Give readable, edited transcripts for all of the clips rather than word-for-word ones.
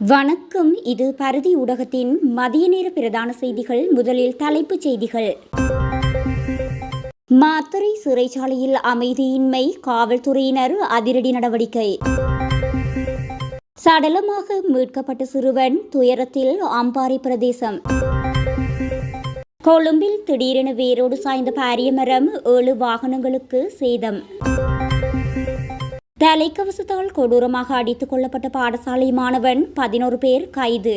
வணக்கம். இது பருதி ஊடகத்தின் மதிய நேர பிரதான செய்திகள். முதலில் தலைப்புச் செய்திகள். மாத்தறை சிறைச்சாலையில் அமைதியின்மை, காவல்துறையினர் அதிரடி நடவடிக்கை. சடலமாக மீட்கப்பட்ட சிறுவன் துயரத்தில் அம்பாறை பிரதேசம். கொழும்பில் திடீரென வேரோடு சாய்ந்த பாரிய மரம், 7 வாகனங்களுக்கு சேதம். தலைக்கவசத்தால் கொடூரமாக அடித்துக் கொல்லப்பட்ட பாடசாலை மாணவன், 11 பேர் கைது.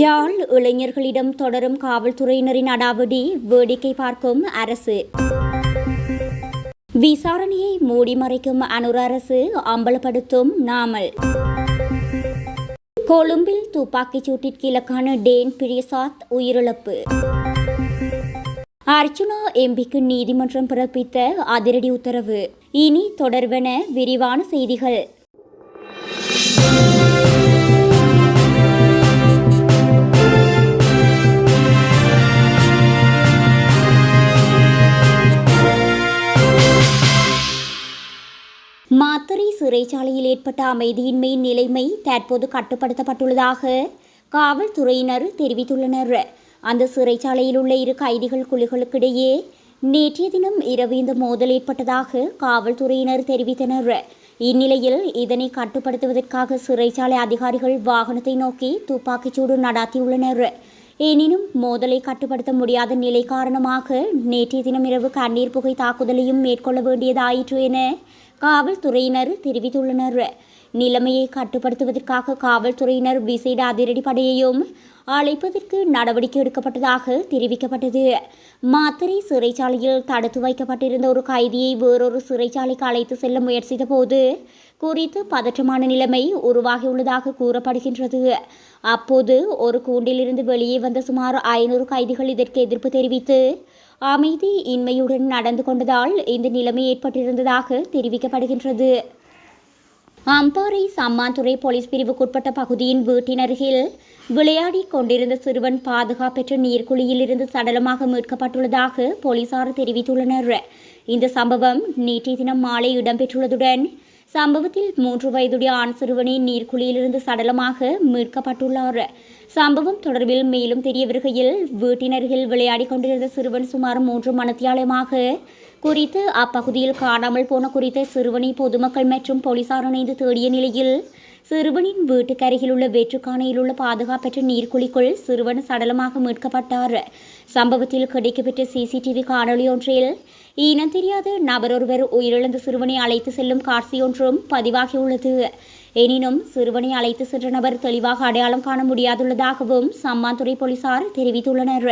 ஜாழ் இளைஞர்களிடம் தொடரும் காவல்துறையினரின் அடாவடி, வேடிக்கை பார்க்கும் அரசு. விசாரணையை மூடி மறைக்கும் அனுர அரசு, அம்பலப்படுத்தும் நாமல். கொழும்பில் துப்பாக்கிச் சூட்டிற்கு இலக்கான டேன் பிரியசாத் உயிரிழப்பு. அர்ச்சுனா எம்பிக்கு நீதிமன்றம் பிறப்பித்த அதிரடி உத்தரவு. இனி தொடர்வன விரிவான செய்திகள். மாத்தறை சிறைச்சாலையில் ஏற்பட்ட அமைதியின்மை நிலைமை தற்போது கட்டுப்படுத்தப்பட்டுள்ளதாக காவல்துறையினர் தெரிவித்துள்ளனர். அந்த சிறைச்சாலையில் உள்ள 2 கைதிகள் குழுக்களுக்கிடையே நேற்றைய தினம் இரவு இந்த மோதல் ஏற்பட்டதாக காவல்துறையினர் தெரிவித்தனர். இந்நிலையில் இதனை கட்டுப்படுத்துவதற்காக சிறைச்சாலை அதிகாரிகள் வாகனத்தை நோக்கி துப்பாக்கிச்சூடு நடாத்தியுள்ளனர். எனினும் மோதலை கட்டுப்படுத்த முடியாத நிலை காரணமாக நேற்றைய தினம் இரவு கண்ணீர் புகை தாக்குதலையும் மேற்கொள்ள வேண்டியதாயிற்று என காவல்துறையினர் தெரிவித்துள்ளனர். நிலைமையை கட்டுப்படுத்துவதற்காக காவல்துறையினர் விசேட அதிரடிப்படையையும் அழைப்பதற்கு நடவடிக்கை எடுக்கப்பட்டதாக தெரிவிக்கப்பட்டது. மாத்தறை சிறைச்சாலையில் தடுத்து வைக்கப்பட்டிருந்த ஒரு கைதியை வேறொரு சிறைச்சாலைக்கு அழைத்து செல்ல முயற்சித்த போது குறித்து பதற்றமான நிலைமை உருவாகியுள்ளதாக கூறப்படுகின்றது. அப்போது ஒரு கூண்டிலிருந்து வெளியே வந்த சுமார் 500 கைதிகள் இதற்கு எதிர்ப்பு தெரிவித்து அமைதி இன்மையுடன் நடந்து கொண்டதால் இந்த நிலைமை ஏற்பட்டிருந்ததாக தெரிவிக்கப்படுகின்றது. அம்பாறை சம்மாந்துறை போலீஸ் பிரிவுக்குட்பட்ட பகுதியின் வீட்டின் அருகில் விளையாடி கொண்டிருந்த சிறுவன் பாதுகாப்பற்ற நீர்க்குழியில் இருந்து சடலமாக மீட்கப்பட்டுள்ளதாக போலீசார் தெரிவித்துள்ளனர். இந்த சம்பவம் நேற்றைய தினம் மாலை இடம்பெற்றுள்ளதுடன் சம்பவத்தில் 3 வயதுடைய ஆண் சிறுவனை நீர்க்குழியிலிருந்து சடலமாக மீட்கப்பட்டுள்ளார். சம்பவம் தொடர்பில் மேலும் தெரிய வருகையில் வீட்டின் அருகில் விளையாடி கொண்டிருந்த சிறுவன் சுமார் 3 மணித்தியாலமாக குறித்து அப்பகுதியில் காணாமல் போன குறித்த சிறுவனை பொதுமக்கள் மற்றும் போலீசார் இணைந்து தேடிய நிலையில் சிறுவனின் வீட்டுக்கு அருகில் உள்ள வெற்றுக்கானையில் உள்ள பாதுகாப்பற்ற நீர்க்குழிக்குள் சிறுவன் சடலமாக மீட்கப்பட்டார். சம்பவத்தில் கிடைக்கப்பெற்ற CCTV காணொலி ஒன்றில் இனம் தெரியாத நபரொருவர் உயிரிழந்த சிறுவனை அழைத்து செல்லும் காட்சியொன்றும் பதிவாகியுள்ளது. எனினும் சிறுவனை அழைத்து சென்ற நபர் தெளிவாக அடையாளம் காண முடியாதுள்ளதாகவும் சம்மாந்துறை போலீசார் தெரிவித்துள்ளனர்.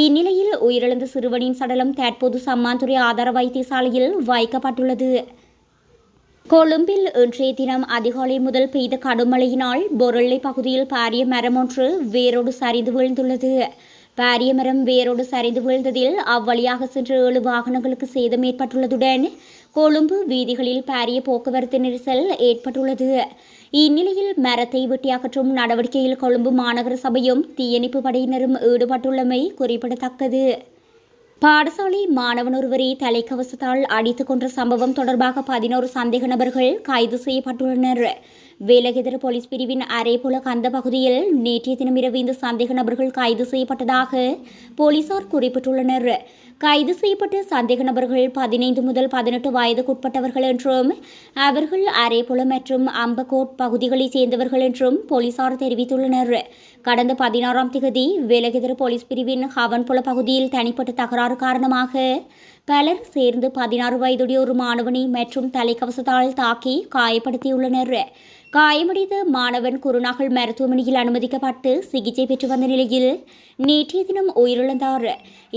இந்நிலையில் உயிரிழந்த சிறுவனின் சடலம் தற்போது சம்மாந்துறை ஆதார வைத்தியசாலையில் வைக்கப்பட்டுள்ளது. கொழும்பில் இன்றைய தினம் அதிகாலை முதல் பெய்த கடும் மழையினால் பொருளை பகுதியில் பாரிய மரம் ஒன்று வேரோடு சரிந்து வீழ்ந்துள்ளது. பாரிய மரம் வேரோடு சரிந்து வீழ்ந்ததில் அவ்வழியாக சென்ற 7 வாகனங்களுக்கு சேதம் ஏற்பட்டுள்ளதுடன் கொழும்பு வீதிகளில் பாரிய போக்குவரத்து நெரிசல் ஏற்பட்டுள்ளது. இந்நிலையில் மரத்தை வெட்டி அகற்றும் நடவடிக்கையில் கொழும்பு மாநகர சபையும் தீயணைப்பு படையினரும் ஈடுபட்டுள்ளமை குறிப்பிடத்தக்கது. பாடசாலை மாணவன் ஒருவரை தலைக்கவசத்தால் அடித்துக் கொன்ற சம்பவம் தொடர்பாக 11 சந்தேக நபர்கள் கைது செய்யப்பட்டுள்ளனர். வேலகெதர போலீஸ் பிரிவின் அரேபுல கந்த பகுதியில் நேற்றைய தினம் இரவு இந்த சந்தேக நபர்கள் கைது செய்யப்பட்டதாக போலீசார் குறிப்பிட்டுள்ளனர். கைது செய்யப்பட்ட சந்தேக நபர்கள் 15 முதல் 18 வயதுக்குட்பட்டவர்கள் என்றும் அவர்கள் அரேபுல மற்றும் அம்பகோட் பகுதிகளைச் சேர்ந்தவர்கள் என்றும் போலீசார் தெரிவித்துள்ளனர். கடந்த 16ஆம் தேதி வேலகெதர போலீஸ் பிரிவின் ஹவன்புல பகுதியில் தனிப்பட்ட தகராறு காரணமாக பலர் சேர்ந்து 16 வயதுடைய ஒரு மாணவனை மற்றும் தலைக்கவசத்தால் தாக்கி காயப்படுத்தியுள்ளனர். காயமடைந்த மாணவன் குருநாகல் மருத்துவமனையில் அனுமதிக்கப்பட்டு சிகிச்சை பெற்று வந்த நிலையில் நேற்றைய தினம் உயிரிழந்தார்.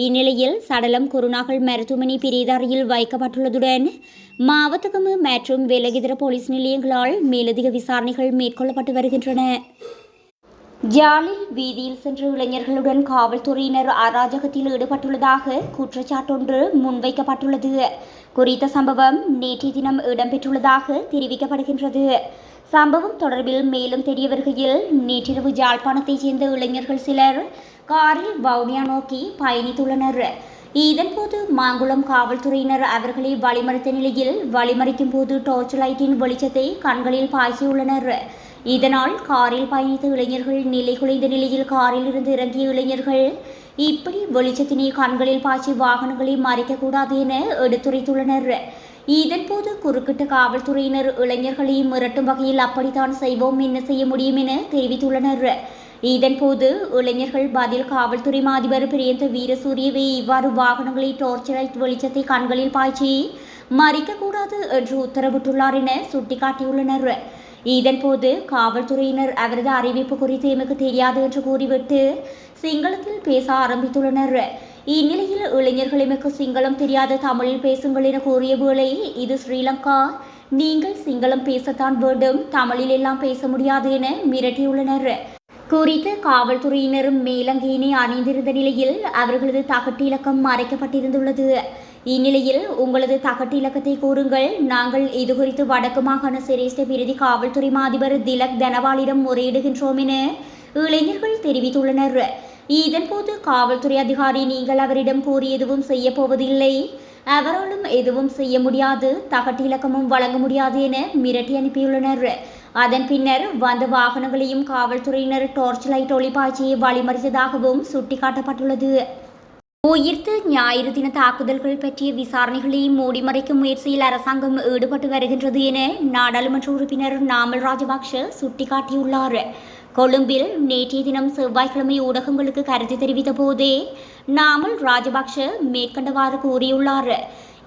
இந்நிலையில் சடலம் குருநாகல் மருத்துவமனை பிரேதாரியில் வைக்கப்பட்டுள்ளதுடன் மாவத்தகம மற்றும் வேலகெதர போலீஸ் நிலையங்களால் மேலதிக விசாரணைகள் மேற்கொள்ளப்பட்டு வருகின்றன. ஜாலில் வீதியில் சென்ற இளைஞர்களுடன் காவல்துறையினர் அராஜகத்தில் ஈடுபட்டுள்ளதாக குற்றச்சாட்டொன்று முன்வைக்கப்பட்டுள்ளது. குறித்த சம்பவம் நேற்றைய தினம் இடம்பெற்றுள்ளதாக தெரிவிக்கப்படுகின்றது. சம்பவம் தொடர்பில் மேலும் தெரிய வருகையில் நேற்றிரவு யாழ்ப்பாணத்தைச் சேர்ந்த இளைஞர்கள் சிலர் காரில் வவுனியா நோக்கி பயணித்துள்ளனர். இதன்போது மாங்குளம் காவல்துறையினர் அவர்களை வழிமறித்த நிலையில் வழிமறிக்கும் போது டார்ச் லைட்டின் வெளிச்சத்தை கண்களில் பாய்ச்சியுள்ளனர். இதனால் காரில் பயணித்த இளைஞர்கள் நிலை குலைந்த நிலையில் காரில் இருந்து இறங்கிய இளைஞர்கள் இப்படி வெளிச்சத்தினை கண்களில் பாய்ச்சி வாகனங்களை மறைக்கக்கூடாது என எடுத்துரைத்துள்ளனர். இதன்போது குறுக்கிட்ட காவல்துறையினர் இளைஞர்களை மிரட்டும் வகையில் அப்படித்தான் செய்வோம், என்ன செய்ய முடியும் என தெரிவித்துள்ளனர். இதன்போது இளைஞர்கள் பதில் காவல்துறை மாதிபர் பிரியந்த வீரசூரியவை இவ்வாறு வாகனங்களை டார்ச் லைட் வெளிச்சத்தை கண்களில் பாய்ச்சி மறிக்கக்கூடாது என்று உத்தரவிட்டுள்ளார் என சுட்டிக்காட்டியுள்ளனர். இதன்போது காவல்துறையினர் அவரது அறிவிப்பு குறித்து எமக்கு தெரியாது என்று கூறிவிட்டு சிங்களத்தில் பேச ஆரம்பித்துள்ளனர். இந்நிலையில் இளைஞர்கள் எமக்கு சிங்களம் தெரியாது, தமிழில் பேசுங்கள் என கூறிய வேளை இது ஸ்ரீலங்கா, நீங்கள் சிங்களம் பேசத்தான் வேண்டும், தமிழில் எல்லாம் பேச முடியாது என மிரட்டியுள்ளனர். குறித்த காவல்துறையினர் மேலங்கியினை அணிந்திருந்த நிலையில் அவர்களது தகட்டு இலக்கம் மறைக்கப்பட்டிருந்துள்ளது. இந்நிலையில் உங்களது தகட்டு இலக்கத்தை கூறுங்கள், நாங்கள் இதுகுறித்து வடக்கு மாகாண சிரேஷ்ட பிரதி காவல்துறை மாதிபர் திலக் தனவாலிடம் முறையிடுகின்றோம் என இளைஞர்கள் தெரிவித்துள்ளனர். இதன்போது காவல்துறை அதிகாரி நீங்கள் அவரிடம் கூறி எதுவும் செய்ய போவதில்லை, அவராலும் எதுவும் செய்ய முடியாது, தகட்டு இலக்கமும் வழங்க முடியாது என மிரட்டி அனுப்பியுள்ளனர். அதன் பின்னர் வந்த வாகனங்களையும் காவல்துறையினர் டார்ச் லைட் ஒளிபாய்ச்சியை வழிமறித்ததாகவும் சுட்டிக்காட்டப்பட்டுள்ளது. உயிர்த்த ஞாயிறு தின தாக்குதல்கள் பற்றிய விசாரணைகளை மூடிமறைக்கும் முயற்சியில் அரசாங்கம் ஈடுபட்டு வருகின்றது என நாடாளுமன்ற உறுப்பினர் நாமல் ராஜபக்ஷ சுட்டிக்காட்டியுள்ளார். கொழும்பில் நேற்றைய தினம் செவ்வாய்க்கிழமை ஊடகங்களுக்கு கருத்து தெரிவித்த போதே நாமல் ராஜபக்ஷ மேற்கண்டவாறு கூறியுள்ளார்.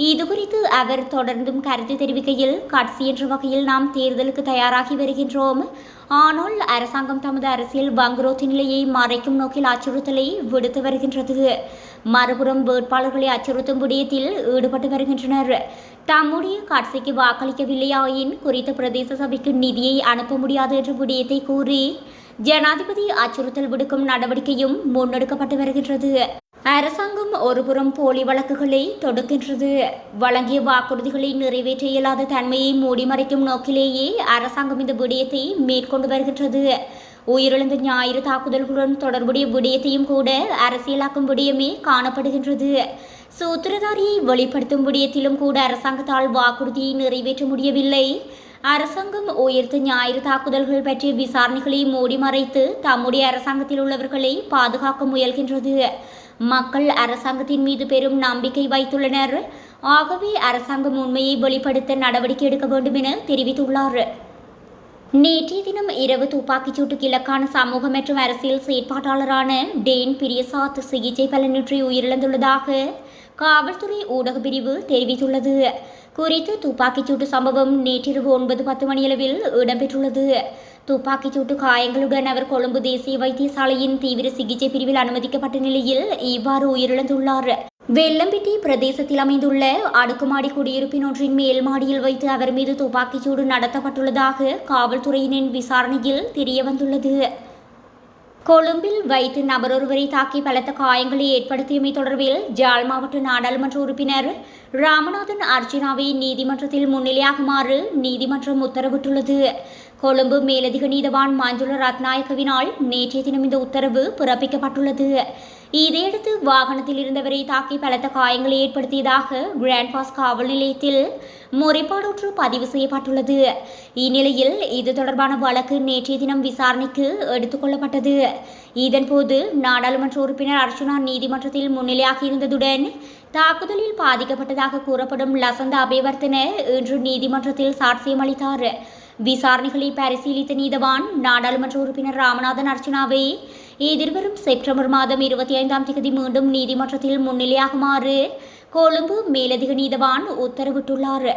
இதுகுறித்து அவர் தொடர்ந்தும் கருத்து தெரிவிக்கையில், கட்சி என்ற வகையில் நாம் தேர்தலுக்கு தயாராகி வருகின்றோம், ஆனால் அரசாங்கம் தமது அரசியல் வங்குரோத்து நிலையை மறைக்கும் நோக்கில் அச்சுறுத்தலை விடுத்து வருகின்றது. மறுபுறம் வேட்பாளர்களை அச்சுறுத்தும் விடயத்தில் ஈடுபட்டு வருகின்றனர். தம்முடைய கட்சிக்கு வாக்களிக்கவில்லையாயின் குறித்த பிரதேச சபைக்கு நிதியை அனுப்ப முடியாது என்ற விடயத்தை கூறி ஜனாதிபதி அச்சுறுத்தல் விடுக்கும் நடவடிக்கையும் முன்னெடுக்கப்பட்டு வருகின்றது. அரசாங்கம் ஒருபுறம் போலி வழக்குகளை தொடுக்கின்றது. வழங்கிய வாக்குறுதிகளை நிறைவேற்ற இயலாத தன்மையை மூடிமறைக்கும் நோக்கிலேயே அரசாங்கம் இந்த விடயத்தை மேற்கொண்டு வருகின்றது. உயிரிழந்த ஞாயிறு தாக்குதல்களுடன் தொடர்புடைய விடயத்தையும் கூட அரசியலாக்கும் விடயமே காணப்படுகின்றது. சூத்திரதாரியை வெளிப்படுத்தும் விடயத்திலும் கூட அரசாங்கத்தால் வாக்குறுதியை நிறைவேற்ற முடியவில்லை. அரசாங்கம் உயிர்த்த ஞாயிறு தாக்குதல்கள் பற்றிய விசாரணைகளை மூடிமறைத்து தம்முடைய அரசாங்கத்தில் உள்ளவர்களை பாதுகாக்க முயல்கின்றது. மக்கள் அரசாங்கத்தின் மீது பெரும் நம்பிக்கை வைத்துள்ளனர். ஆகவே அரசாங்கம் உண்மையை வெளிப்படுத்த நடவடிக்கை எடுக்க வேண்டும் என தெரிவித்துள்ளார். நேற்றைய தினம் இரவு துப்பாக்கிச்சூட்டுக்கு இலக்கான சமூக மற்றும் அரசியல் செயற்பாட்டாளரான டேன் பிரியசாத் சிகிச்சை பலனின்றி உயிரிழந்துள்ளதாக காவல்துறை ஊடக பிரிவு தெரிவித்துள்ளது. குறித்து துப்பாக்கிச்சூட்டு சம்பவம் நேற்றிரவு 9:10 மணியளவில் இடம்பெற்றுள்ளது. துப்பாக்கிச்சூட்டு காயங்களுடன் அவர் கொழும்பு தேசிய வைத்தியசாலையின் தீவிர சிகிச்சை பிரிவில் அனுமதிக்கப்பட்ட நிலையில் இவ்வாறு உயிரிழந்துள்ளார். வெள்ளம்பிட்டி பிரதேசத்தில் அமைந்துள்ள அடுக்குமாடி குடியிருப்பின் ஒன்றின் மேல் மாடியில் வைத்து அவர் மீது துப்பாக்கிச்சூடு நடத்தப்பட்டுள்ளதாக காவல்துறையினரின் விசாரணையில் தெரியவந்துள்ளது. கொழும்பில் வைத்து நபரொருவரை தாக்கி பலத்த காயங்களை ஏற்படுத்தியமை தொடர்பில் ஜாழ் மாவட்ட நாடாளுமன்ற உறுப்பினர் ராமநாதன் அர்ஜுனாவை நீதிமன்றத்தில் முன்னிலையாகுமாறு நீதிமன்றம் உத்தரவிட்டுள்ளது. கொழும்பு மேலதிக நீதவான் மஞ்சுள ரத்நாயக்கவினால் நேற்றைய தினம் இந்த உத்தரவு பிறப்பிக்கப்பட்டுள்ளது. இதையடுத்து வாகனத்தில் இருந்தவரை தாக்கி பலத்த காயங்களை ஏற்படுத்தியதாக கிராண்ட் பாஸ் காவல் நிலையத்தில் முறைப்பாடொன்று பதிவு செய்யப்பட்டுள்ளது. இந்நிலையில் இது தொடர்பான வழக்கு நேற்றைய தினம் விசாரணைக்கு எடுத்துக் கொள்ளப்பட்டது. இதன்போது நாடாளுமன்ற உறுப்பினர் அர்ச்சுனா நீதிமன்றத்தில் முன்னிலையாக இருந்ததுடன் தாக்குதலில் பாதிக்கப்பட்டதாக கூறப்படும் லசந்த அபேவர்த்தன இன்று நீதிமன்றத்தில் சாட்சியம் அளித்தார். விசாரணைகளை பரிசீலித்த நீதவான் நாடாளுமன்ற உறுப்பினர் ராமநாதன் அர்ச்சனாவை எதிர்வரும் செப்டம்பர் மாதம் 25ஆம் தேதி மீண்டும் நீதிமன்றத்தில் முன்னிலையாகுமாறு கொழும்பு மேலதிக நீதவான் உத்தரவிட்டுள்ளார்.